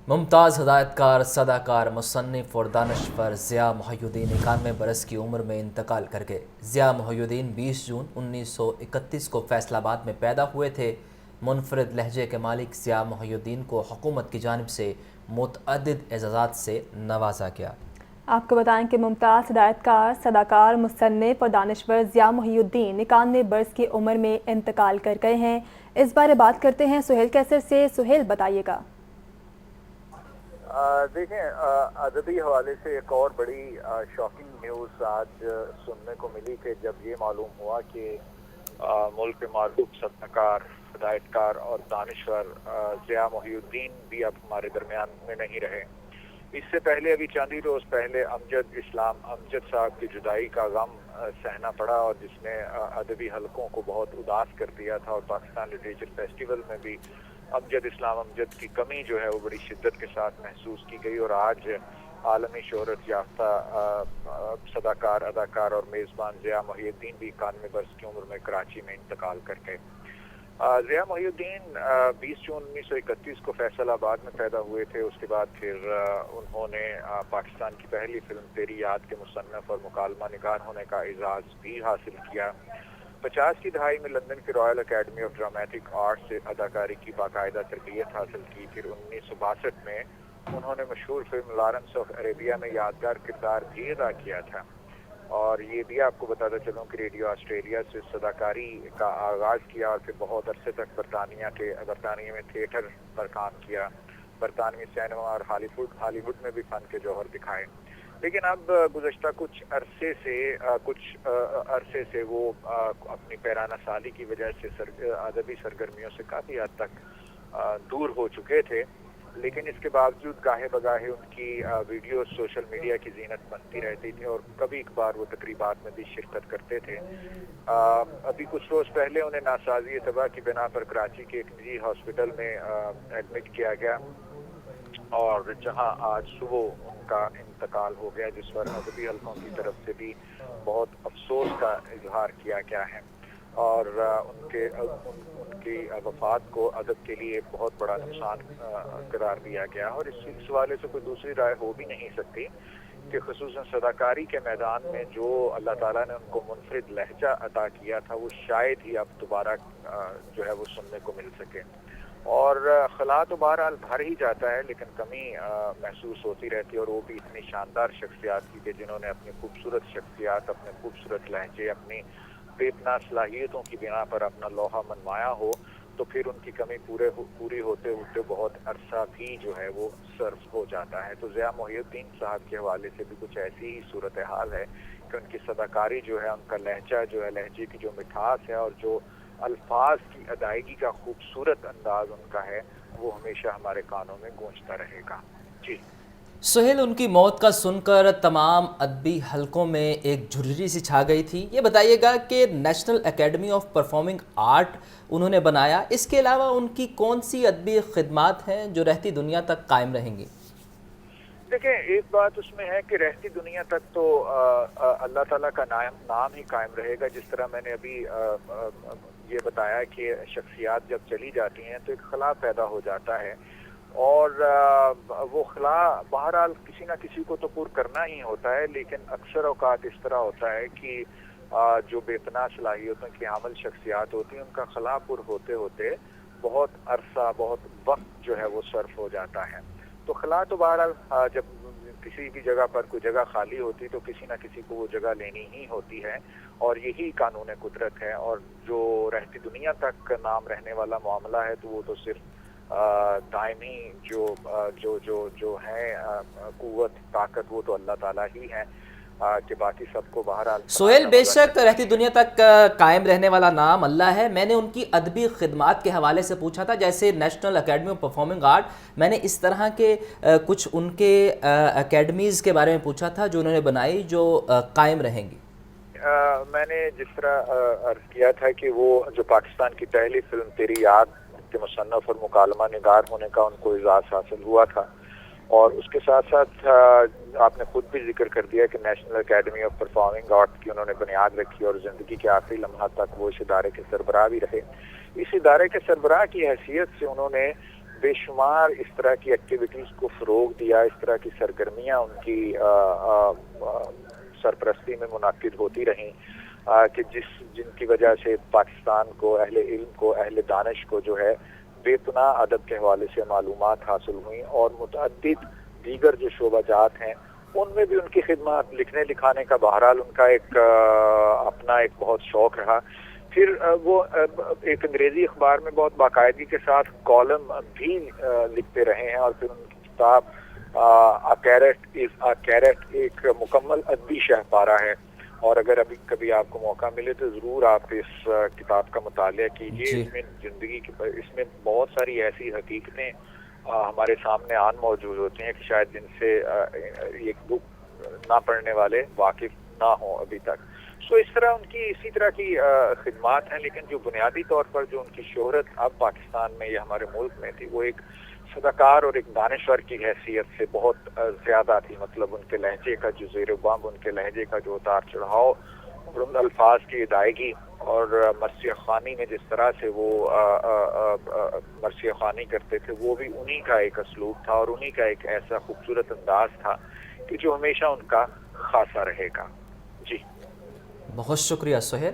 ممتاز ہدایتکار، صداکار، مصنف اور دانشور ضیاء محی الدین 91 برس کی عمر میں انتقال کر گئے۔ ضیاء محی الدین 20 جون 1931 کو فیصل آباد میں پیدا ہوئے تھے۔ منفرد لہجے کے مالک ضیاء محی الدین کو حکومت کی جانب سے متعدد اعزازات سے نوازا گیا۔ آپ کو بتائیں کہ ممتاز ہدایتکار، صداکار، مصنف اور دانشور ضیاء محی الدین 91 برس کی عمر میں انتقال کر گئے ہیں۔ اس بارے بات کرتے ہیں سہیل کیسر سے۔ سہیل، بتائیے گا۔ دیکھیں، ادبی حوالے سے ایک اور بڑی شاکنگ نیوز آج سننے کو ملی کہ جب یہ معلوم ہوا کہ ملک کے معروف صداکار، ہدایتکار اور دانشور ضیاء محی الدین بھی اب ہمارے درمیان میں نہیں رہے۔ اس سے پہلے ابھی چند ہی روز پہلے امجد صاحب کی جدائی کا غم سہنا پڑا، اور جس نے ادبی حلقوں کو بہت اداس کر دیا تھا، اور پاکستان لٹریچر فیسٹیول میں بھی امجد کی کمی جو ہے وہ بڑی شدت کے ساتھ محسوس کی گئی، اور آج عالمی شہرت یافتہ صداکار، اداکار اور میزبان ضیاء محی الدین بھی 91 برس کی عمر میں کراچی میں انتقال کر گئے۔ ضیاء محی الدین 20 جون 1931 کو فیصل آباد میں پیدا ہوئے تھے۔ اس کے بعد پھر انہوں نے پاکستان کی پہلی فلم تیری یاد کے مصنف اور مکالمہ نگار ہونے کا اعزاز بھی حاصل کیا۔ 50 کی دہائی میں لندن کی Royal academy of dramatic art سے اداکاری کی باقاعدہ تربیت حاصل کی۔ پھر 1962 میں انہوں نے مشہور فلم لارنس آف عربیہ میں یادگار کردار بھی ادا کیا تھا، اور یہ بھی آپ کو بتاتا چلوں کہ ریڈیو آسٹریلیا سے صداکاری کا آغاز کیا، اور پھر بہت عرصے تک برطانیہ میں تھیٹر پر کام کیا، برطانوی سینما اور ہالی ووڈ میں بھی فن کے جوہر دکھائے۔ لیکن اب گزشتہ کچھ عرصے سے وہ اپنی پیرانہ سالی کی وجہ سے ادبی سرگرمیوں سے کافی حد تک دور ہو چکے تھے، لیکن اس کے باوجود گاہے بگاہے ان کی ویڈیوز سوشل میڈیا کی زینت بنتی رہتی تھی، اور کبھی کبھار وہ تقریبات میں بھی شرکت کرتے تھے۔ ابھی کچھ روز پہلے انہیں ناسازی طبع کی بنا پر کراچی کے ایک نجی ہاسپٹل میں ایڈمٹ کیا گیا، اور جہاں آج صبح ان کا انتقال ہو گیا، جس پر ادبی حلقوں کی طرف سے بھی بہت افسوس کا اظہار کیا گیا ہے، اور ان کی وفات کو ادب کے لیے بہت بڑا نقصان قرار دیا گیا، اور اس حوالے سے کوئی دوسری رائے ہو بھی نہیں سکتی کہ خصوصاً صداکاری کے میدان میں جو اللہ تعالیٰ نے ان کو منفرد لہجہ عطا کیا تھا، وہ شاید ہی اب دوبارہ جو ہے وہ سننے کو مل سکے۔ اور خلا تو بہرحال بھر ہی جاتا ہے، لیکن کمی محسوس ہوتی رہتی ہے، اور وہ بھی اتنی شاندار شخصیات کی کہ جنہوں نے اپنی خوبصورت شخصیات، اپنے خوبصورت لہجے، اپنی بے پناہ صلاحیتوں کی بنا پر اپنا لوہا منوایا ہو، تو پھر ان کی کمی پوری ہوتے ہوتے بہت عرصہ بھی جو ہے وہ صرف ہو جاتا ہے۔ تو ضیاء محی الدین صاحب کے حوالے سے بھی کچھ ایسی ہی صورتحال ہے کہ ان کی صداکاری جو ہے، ان کا لہجہ جو ہے، لہجے کی جو مٹھاس ہے، اور جو الفاظ کی ادائیگی کا خوبصورت انداز ان کا ہے، وہ ہمیشہ ہمارے کانوں میں گونجتا رہے گا۔ جی سہیل، ان کی موت کا سن کر تمام ادبی حلقوں میں ایک جھرجھری سی چھا گئی تھی۔ یہ بتائیے گا کہ national academy of performing art انہوں نے بنایا، اس کے علاوہ ان کی کون سی ادبی خدمات ہیں جو رہتی دنیا تک قائم رہیں گی؟ دیکھیں، ایک بات اس میں ہے کہ رہتی دنیا تک تو اللہ تعالیٰ کا نام ہی قائم رہے گا۔ جس طرح میں نے ابھی یہ بتایا کہ شخصیات جب چلی جاتی ہیں تو ایک خلا پیدا ہو جاتا ہے، اور وہ خلا بہرحال کسی نہ کسی کو تو پور کرنا ہی ہوتا ہے، لیکن اکثر اوقات اس طرح ہوتا ہے کہ جو بے پناہ صلاحیتوں کی حامل شخصیات ہوتی ہیں، ان کا خلا پور ہوتے ہوتے بہت عرصہ، بہت وقت جو ہے وہ صرف ہو جاتا ہے۔ تو خلا تو بہرحال جب کسی بھی جگہ پر کوئی جگہ خالی ہوتی تو کسی نہ کسی کو وہ جگہ لینی ہی ہوتی ہے، اور یہی قانون قدرت ہے۔ اور جو رہتی دنیا تک نام رہنے والا معاملہ ہے تو وہ تو صرف دائمی جو ہے قوت، طاقت، وہ تو اللہ تعالیٰ ہی ہے، کہ باقی سب کو بہرحال سہیل، بے شک رہتی دنیا تک قائم رہنے والا نام اللہ ہے۔ میں نے ان کی ادبی خدمات کے حوالے سے پوچھا تھا، جیسے national academy of performing art, میں نے اس طرح کے کچھ ان کے اکیڈمیز کے بارے میں پوچھا تھا جو انہوں نے بنائی، جو قائم رہیں گی۔ میں نے جس طرح عرض کیا تھا کہ وہ جو پاکستان کی پہلی فلم تیری یاد کے مصنف اور مکالمہ نگار ہونے کا ان کو اعزاز حاصل ہوا تھا، اور اس کے ساتھ ساتھ آپ نے خود بھی ذکر کر دیا کہ national academy of performing art کی انہوں نے بنیاد رکھی، اور زندگی کے آخری لمحات تک وہ اس ادارے کے سربراہ بھی رہے۔ اس ادارے کے سربراہ کی حیثیت سے انہوں نے بے شمار اس طرح کی ایکٹیویٹیز کو فروغ دیا، اس طرح کی سرگرمیاں ان کی سرپرستی میں منعقد ہوتی رہیں کہ جن کی وجہ سے پاکستان کو، اہل علم کو، اہل دانش کو جو ہے بے پناہ ادب کے حوالے سے معلومات حاصل ہوئیں، اور متعدد دیگر جو شعبہ جات ہیں ان میں بھی ان کی خدمات، لکھنے لکھانے کا بہرحال ان کا ایک اپنا ایک بہت شوق رہا۔ پھر وہ ایک انگریزی اخبار میں بہت باقاعدگی کے ساتھ کالم بھی لکھتے رہے ہیں، اور پھر ان کی کتاب A Carrot is a Carrot ایک مکمل ادبی شہپارہ ہے، اور اگر ابھی کبھی آپ کو موقع ملے تو ضرور آپ اس کتاب کا مطالعہ کیجیے۔ جی اس میں زندگی کی اس میں بہت ساری ایسی حقیقتیں ہمارے سامنے موجود ہوتی ہیں کہ شاید جن سے یہ بک نہ پڑھنے والے واقف نہ ہوں ابھی تک۔ اس طرح ان کی اسی طرح کی خدمات ہیں، لیکن جو بنیادی طور پر جو ان کی شہرت اب پاکستان میں یا ہمارے ملک میں تھی، وہ ایک صداکار اور ایک دانشور کی حیثیت سے بہت زیادہ تھی۔ مطلب ان کے لہجے کا جو زیر و بم، ان کے لہجے کا جو اتار چڑھاؤ، اور ان الفاظ کی ادائیگی، اور مرثیہ خوانی میں جس طرح سے وہ مرثیہ خوانی کرتے تھے، وہ بھی انہی کا ایک اسلوب تھا، اور انہی کا ایک ایسا خوبصورت انداز تھا کہ جو ہمیشہ ان کا خاصا رہے گا۔ جی بہت شکریہ سہیل۔